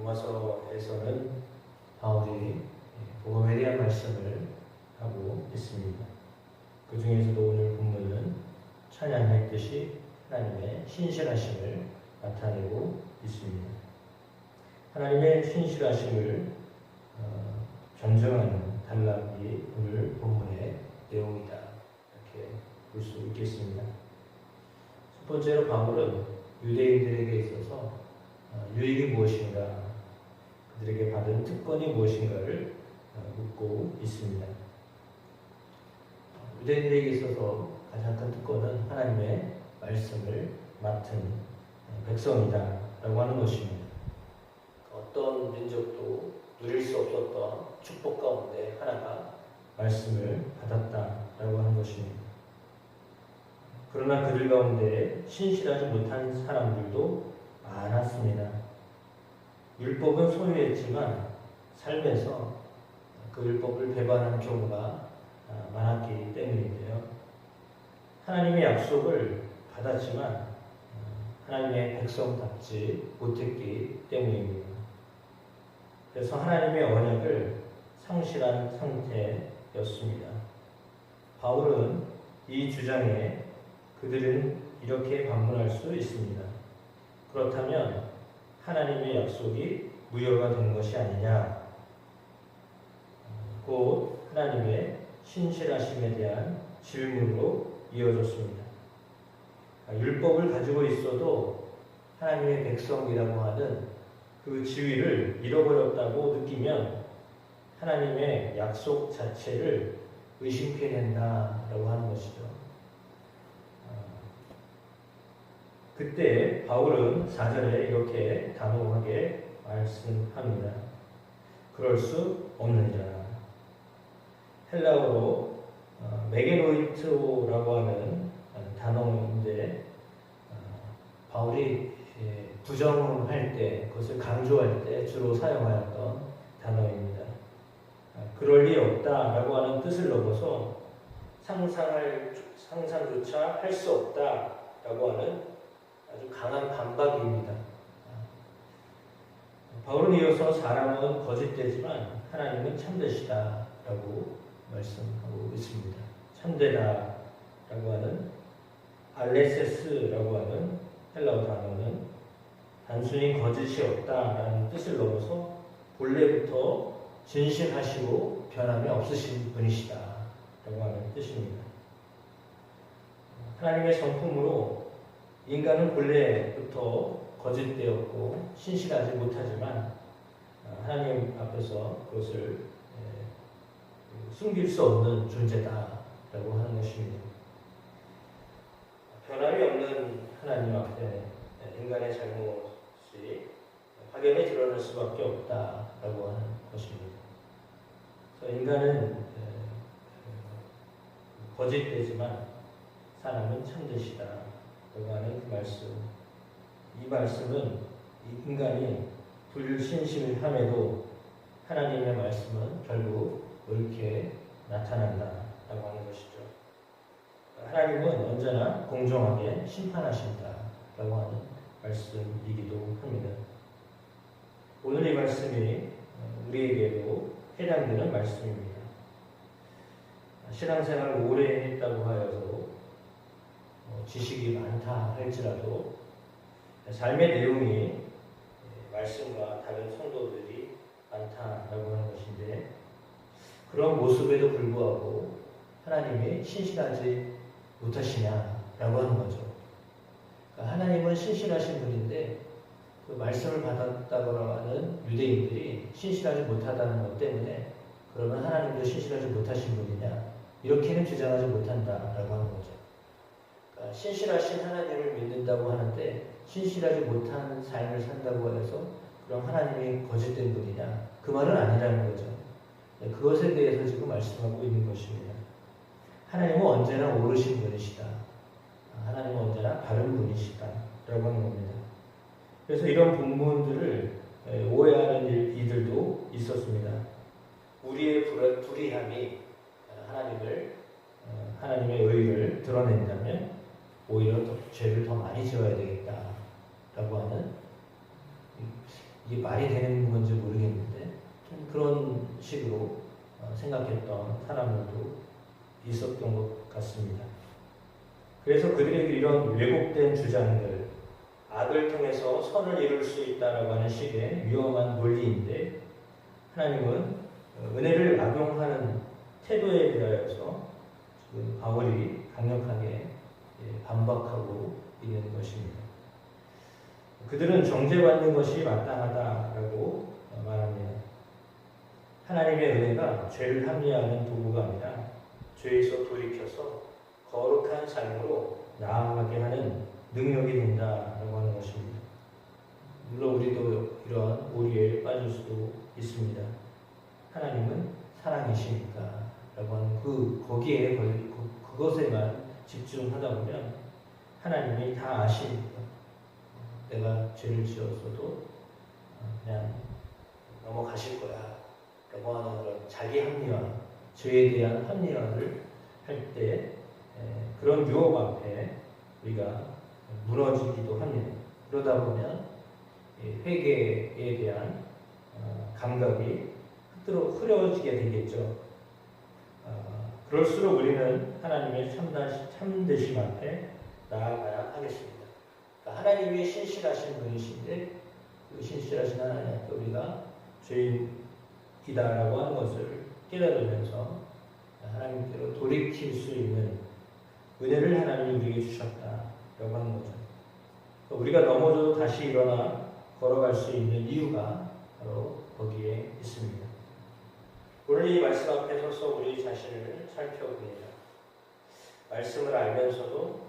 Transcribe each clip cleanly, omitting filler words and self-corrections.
로마서에서는 바울이 복음에 대한 말씀을 하고 있습니다. 그 중에서도 오늘 본문은 찬양했듯이 하나님의 신실하심을 나타내고 있습니다. 하나님의 신실하심을 변증하는 단락이 오늘 본문의 내용이다, 이렇게 볼 수 있겠습니다. 첫 번째로 바울은 유대인들에게 있어서 유익이 무엇인가, 그들에게 받은 특권이 무엇인가를 묻고 있습니다. 유대인들에게 있어서 가장 큰 특권은 하나님의 말씀을 맡은 백성이다 라고 하는 것입니다. 어떤 민족도 누릴 수 없었던 축복 가운데 하나가 말씀을 받았다라고 하는 것입니다. 그러나 그들 가운데 신실하지 못한 사람들도 많았습니다. 율법은 소유했지만 삶에서 그 율법을 배반하는 경우가 많았기 때문인데요. 하나님의 약속을 받았지만 하나님의 백성답지 못했기 때문입니다. 그래서 하나님의 언약을 상실한 상태였습니다. 바울은 이 주장에 그들은 이렇게 반문할 수 있습니다. 그렇다면 하나님의 약속이 무효가 된 것이 아니냐? 곧 하나님의 신실하심에 대한 질문으로 이어졌습니다. 율법을 가지고 있어도 하나님의 백성이라고 하는 그 지위를 잃어버렸다고 느끼면 하나님의 약속 자체를 의심케 된다라고 하는 것이죠. 그때 바울은 4절에 이렇게 단호하게 말씀합니다. 그럴 수 없느니라. 헬라어로 메게노이트라고 하는 단어인데 바울이 부정할 때, 그것을 강조할 때 주로 사용하였던 단어입니다. 그럴 리 없다라고 하는 뜻을 넘어서 상상조차 할 수 없다라고 하는 아주 강한 반박입니다. 바울은 이어서 사람은 거짓되지만 하나님은 참되시다라고 말씀하고 있습니다. 참되다라고 하는 알레세스라고 하는 헬라어 단어는 단순히 거짓이 없다라는 뜻을 넘어서 본래부터 진실하시고 변함이 없으신 분이시다라고 하는 뜻입니다. 하나님의 성품으로 인간은 본래부터 거짓되었고 신실하지 못하지만 하나님 앞에서 그것을 숨길 수 없는 존재다라고 하는 것입니다. 변함이 없는 하나님 앞에 인간의 잘못이 확연히 드러날 수밖에 없다라고 하는 것입니다. 그래서 인간은 거짓되지만 사람은 참되시다라고 하는 그 말씀. 이 말씀은 이 인간이 불신실함에도 하나님의 말씀은 결국 옳게 나타난다라고 하는 것이죠. 하나님은 언제나 공정하게 심판하신다라고 하는 말씀이기도 합니다. 오늘 이 말씀이 우리에게도 해당되는 말씀입니다. 신앙생활을 오래 했다고 하여서 지식이 많다 할지라도 삶의 내용이 말씀과 다른 성도들이 많다라고 하는 것인데, 그런 모습에도 불구하고 하나님이 신실하지 못하시냐라고 하는 거죠. 그러니까 하나님은 신실하신 분인데 그 말씀을 받았다고 하는 유대인들이 신실하지 못하다는 것 때문에 그러면 하나님도 신실하지 못하신 분이냐, 이렇게는 주장하지 못한다라고 하는 거죠. 그러니까 신실하신 하나님을 믿는다고 하는데 신실하지 못한 삶을 산다고 해서 그럼 하나님이 거짓된 분이냐, 그 말은 아니라는 거죠. 그것에 대해서 지금 말씀하고 있는 것입니다. 하나님은 언제나 옳으신 분이시다. 하나님은 언제나 바른 분이시다 라고 하는 겁니다. 그래서 이런 본문들을 오해하는 이들도 있었습니다. 우리의 불의함이 하나님의 의를 드러낸다면 오히려 죄를 더 많이 지어야 되겠다라고 하는 이게 말이 되는 건지 모르겠는데 그런 식으로 생각했던 사람들도 있었던 것 같습니다. 그래서 그들에게 이런 왜곡된 주장들, 악을 통해서 선을 이룰 수 있다라고 하는 식의 위험한 논리인데 하나님은 은혜를 악용하는 태도에 대하여서 지금 바울이 강력하게 반박하고 있는 것입니다. 그들은 정죄받는 것이 마땅하다라고 말합니다. 하나님의 은혜가 죄를 합리화하는 도구가 아니라 죄에서 돌이켜서 거룩한 삶으로 나아가게 하는 능력이 된다라고 하는 것입니다. 물론 우리도 이러한 오리에 빠질 수도 있습니다. 하나님은 사랑이시니까 라고 하는 거기에 그것에만 집중하다 보면 하나님이 다 아시니까 내가 죄를 지었어도 그냥 넘어가실 거야 라고 하는 그런 자기 합리화, 죄에 대한 합리화를 할 때 그런 유혹 앞에 우리가 무너지기도 합니다. 그러다 보면 회개에 대한 감각이 흐려지게 되겠죠. 그럴수록 우리는 하나님의 참되심 앞에 나아가야 하겠습니다. 그러니까 하나님이 신실하신 분이신데 그 신실하신 하나님 앞에 우리가 죄인이다라고 하는 것을 깨달으면서 하나님께로 돌이킬 수 있는 은혜를 하나님이 우리에게 주셨다라고 하는 거죠. 우리가 넘어져도 다시 일어나 걸어갈 수 있는 이유가 바로 거기에 있습니다. 오늘 이 말씀 앞에 서서 우리 자신을 살펴봅니다. 말씀을 알면서도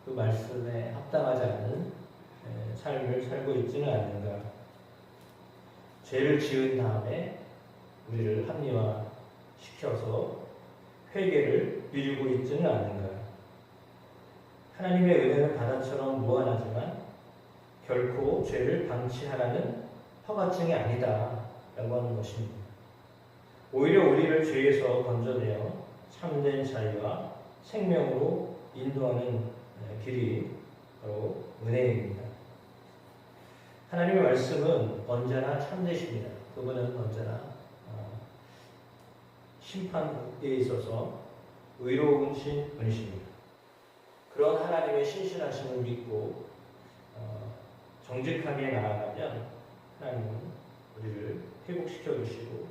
그 말씀에 합당하지 않는 삶을 살고 있지는 않는가. 죄를 지은 다음에 우리를 합리화시켜서 회개를 미루고 있지는 않는가. 하나님의 은혜는 바다처럼 무한하지만 결코 죄를 방치하라는 허가증이 아니다 라고 하는 것입니다. 오히려 우리를 죄에서 건져내어 참된 자유와 생명으로 인도하는 길이 바로 은혜입니다. 하나님의 말씀은 언제나 참되십니다. 그분은 언제나 심판에 있어서 의로우신 분이십니다. 그런 하나님의 신실하심을 믿고 정직하게 나아가면 하나님은 우리를 회복시켜 주시고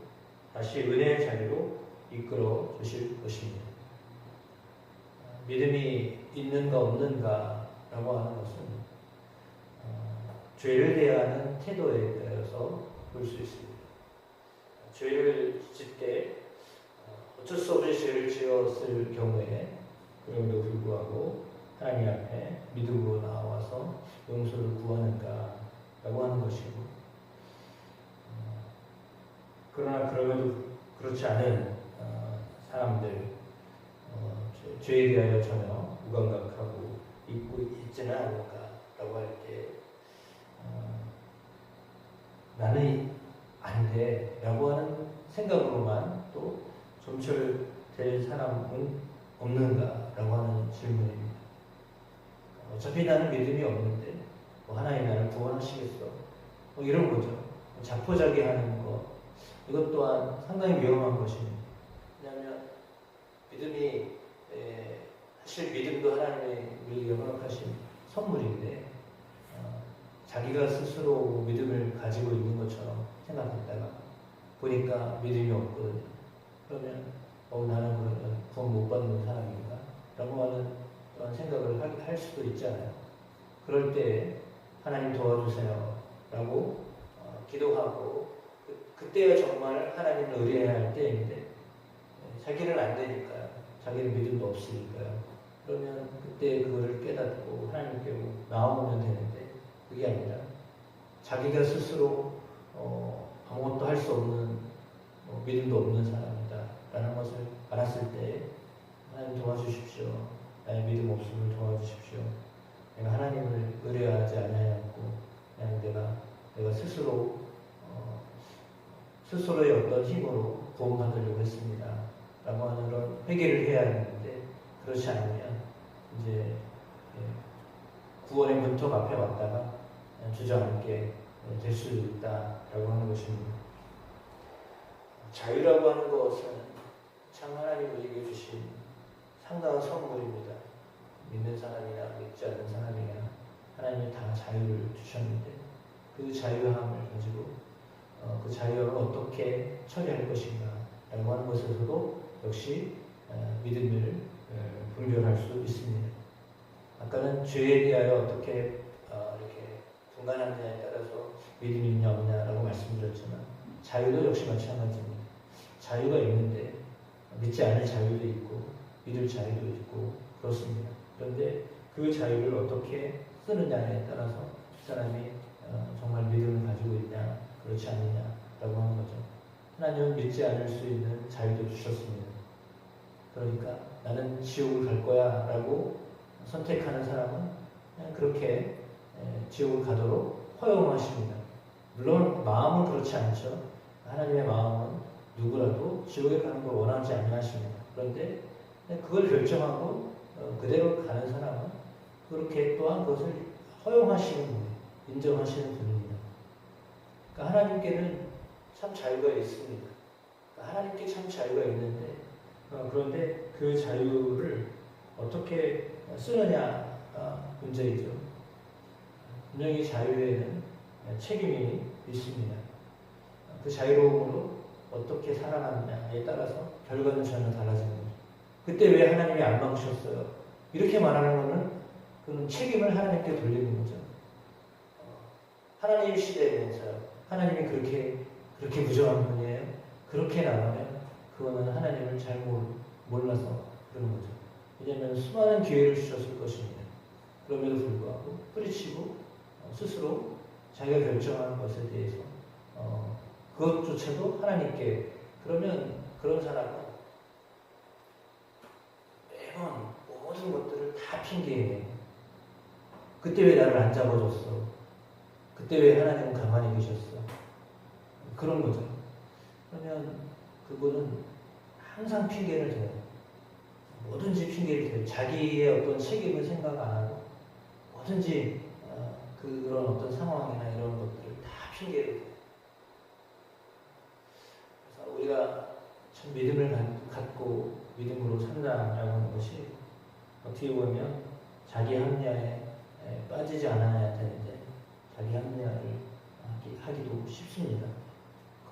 다시 은혜의 자리로 이끌어 주실 것입니다. 믿음이 있는가 없는가 라고 하는 것은 죄를 대하는 태도에 대해서 볼 수 있습니다. 죄를 짓 때 어쩔 수 없이 죄를 지었을 경우에 그럼에도 불구하고 하나님 앞에 믿음으로 나와서 용서를 구하는가 라고 하는 것이고 그러나 그럼에도 그렇지 않은 사람들 죄에 대하여 전혀 무감각하고 잊고 있지는 않을까 라고 할 때 나는 안 돼 라고 하는 생각으로만 또 점철될 사람은 없는가 라고 하는 질문입니다. 어차피 나는 믿음이 없는데 하나님 나를 구원하시겠어 이런 거죠. 자포자기하는 것 이것 또한 상당히 위험한 것입니다. 왜냐하면 믿음이 사실 믿음도 하나님의 우리에게 허락하신 선물인데 자기가 스스로 믿음을 가지고 있는 것처럼 생각했다가 보니까 믿음이 없거든요. 그러면 나는 그러면 구원 못 받는 사람인가? 라고 하는 그런 생각을 할 수도 있잖아요. 그럴 때 하나님 도와주세요 라고 기도하고 그때야 정말 하나님을 의뢰해야 할 때인데 자기는 안 되니까요. 자기는 믿음도 없으니까요. 그러면 그때 그거를 깨닫고 하나님께 나오면 되는데 그게 아니라 자기가 스스로 아무것도 할 수 없는 믿음도 없는 사람이다 라는 것을 알았을 때 하나님 도와주십시오. 나의 믿음 없음을 도와주십시오. 내가 하나님을 의뢰하지 않아야겠고 그냥 내가 스스로의 어떤 힘으로 구원받으려고 했습니다 라고 하는 그런 회개를 해야 하는데 그렇지 않으면 이제 구원의 문턱 앞에 왔다가 주저앉게 될 수 있다라고 하는 것입니다. 자유라고 하는 것은 참 하나님 우리에게 주신 상당한 선물입니다. 믿는 사람이나 믿지 않는 사람이나 하나님이 다 자유를 주셨는데 그 자유함을 가지고 그 자유함을 어떻게 처리할 것인가 라고 하는 것에서도 역시 믿음을 분별할 수 있습니다. 아까는 죄에 대하여 어떻게 이렇게 분간하느냐에 따라서 믿음이 있냐 없냐라고 말씀드렸지만 자유도 역시 마찬가지입니다. 자유가 있는데 믿지 않을 자유도 있고 믿을 자유도 있고 그렇습니다. 그런데 그 자유를 어떻게 쓰느냐에 따라서 그 사람이 정말 믿음을 가지고 있냐 그렇지 않느냐라고 하는 거죠. 하나님은 믿지 않을 수 있는 자유도 주셨습니다. 그러니까 나는 지옥을 갈 거야 라고 선택하는 사람은 그냥 그렇게 지옥을 가도록 허용하십니다. 물론 마음은 그렇지 않죠. 하나님의 마음은 누구라도 지옥에 가는 걸 원하지 않으십니다. 그런데 그걸 결정하고 그대로 가는 사람은 그렇게 또한 그것을 허용하시는 분이에요. 인정하시는 분입니다. 그러니까 하나님께는 참 자유가 있습니다. 그러니까 하나님께 참 자유가 있는데 그런데 그 자유를 어떻게 쓰느냐가 문제이죠. 분명히 자유에는 책임이 있습니다. 그 자유로움으로 어떻게 살아가느냐에 따라서 결과는 전혀 달라집니다. 그때 왜 하나님이 안 막으셨어요? 이렇게 말하는 것은 그는 책임을 하나님께 돌리는 거죠. 하나님 시대에서요. 하나님이 그렇게 부정한 분이에요. 그렇게 나가면 그거는 하나님을 잘못 몰라서 그러는 거죠. 왜냐하면 수많은 기회를 주셨을 것입니다. 그럼에도 불구하고 뿌리치고 스스로 자기가 결정하는 것에 대해서 그것조차도 하나님께 그러면 그런 사람은 매번 모든 것들을 다 핑계해요. 그때 왜 나를 안 잡아줬어? 그때 왜 하나님은 가만히 계셨어? 그런 거죠. 그러면 그분은 항상 핑계를 대요. 뭐든지 핑계를 대요. 자기의 어떤 책임을 생각 안 하고 뭐든지 그런 어떤 상황이나 이런 것들을 다 핑계를 대요. 그래서 우리가 참 믿음을 갖고 믿음으로 산다라고 하는 것이 어떻게 보면 자기 합리화에 빠지지 않아야 되는데 자기 합리화를 하기도 쉽습니다.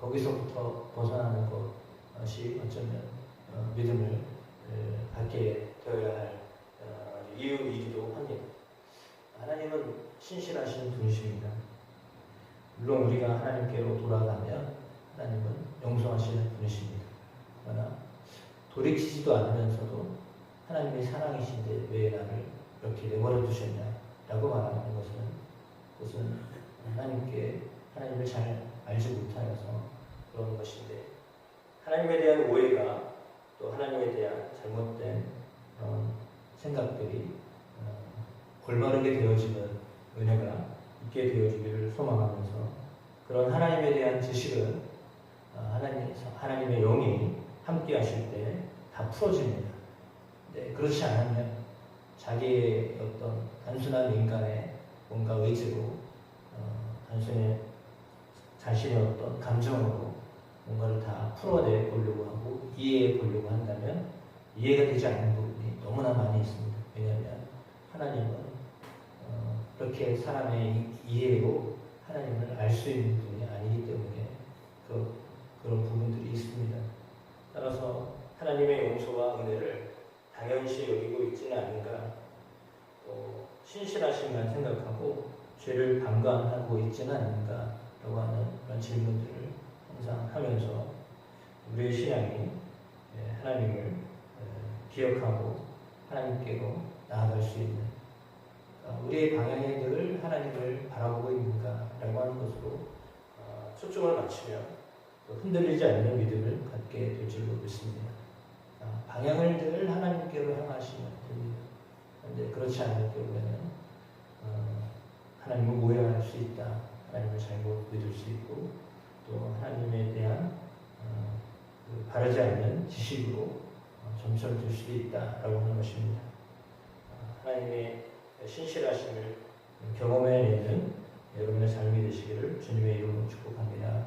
거기서부터 벗어나는 것이 어쩌면 믿음을 갖게 되어야 할 이유이기도 합니다. 하나님은 신실하신 분이십니다. 물론 우리가 하나님께로 돌아가면 하나님은 용서하시는 분이십니다. 그러나 돌이키지도 않으면서도 하나님의 사랑이신데 왜 나를 이렇게 내버려 두셨냐라고 말하는 것은 하나님을 잘 알지 못하여서 그런 것인데 하나님에 대한 오해가 또 하나님에 대한 잘못된 생각들이 올바르게 되어지는 은혜가 있게 되어지기를 소망하면서 그런 하나님에 대한 지식은 하나님의 영이 함께 하실 때 다 풀어집니다. 네, 그렇지 않으면 자기의 어떤 단순한 인간의 뭔가 의지로 단순히 자신의 어떤 감정으로 뭔가를 다 풀어내 보려고 하고 이해해 보려고 한다면 이해가 되지 않는 부분이 너무나 많이 있습니다. 왜냐하면 하나님은 그렇게 사람의 이해로 하나님을 알 수 있는 분이 아니기 때문에 그런 부분들이 있습니다. 따라서 하나님의 용서와 은혜를 당연시 여기고 있지는 않은가, 또 신실하심만 생각하고 죄를 방관하고 있지는 않는가라고 하는 그런 질문들을 항상 하면서 우리의 신앙이 하나님을 기억하고 하나님께로 나아갈 수 있는 우리의 방향이 늘 하나님을 바라보고 있는가라고 하는 것으로 초점을 맞추면 흔들리지 않는 믿음을 갖게 될 줄로 믿습니다. 방향을 늘 하나님께로 향하시면 됩니다. 그런데 그렇지 않을 경우에는 하나님을 오해할 수 있다. 하나님을 잘못 믿을 수 있고 또 하나님에 대한 바르지 않는 지식으로 점철될 수도 있다라고 하는 것입니다. 하나님의 신실하심을 경험해내는 여러분의 삶이 되시기를 주님의 이름으로 축복합니다.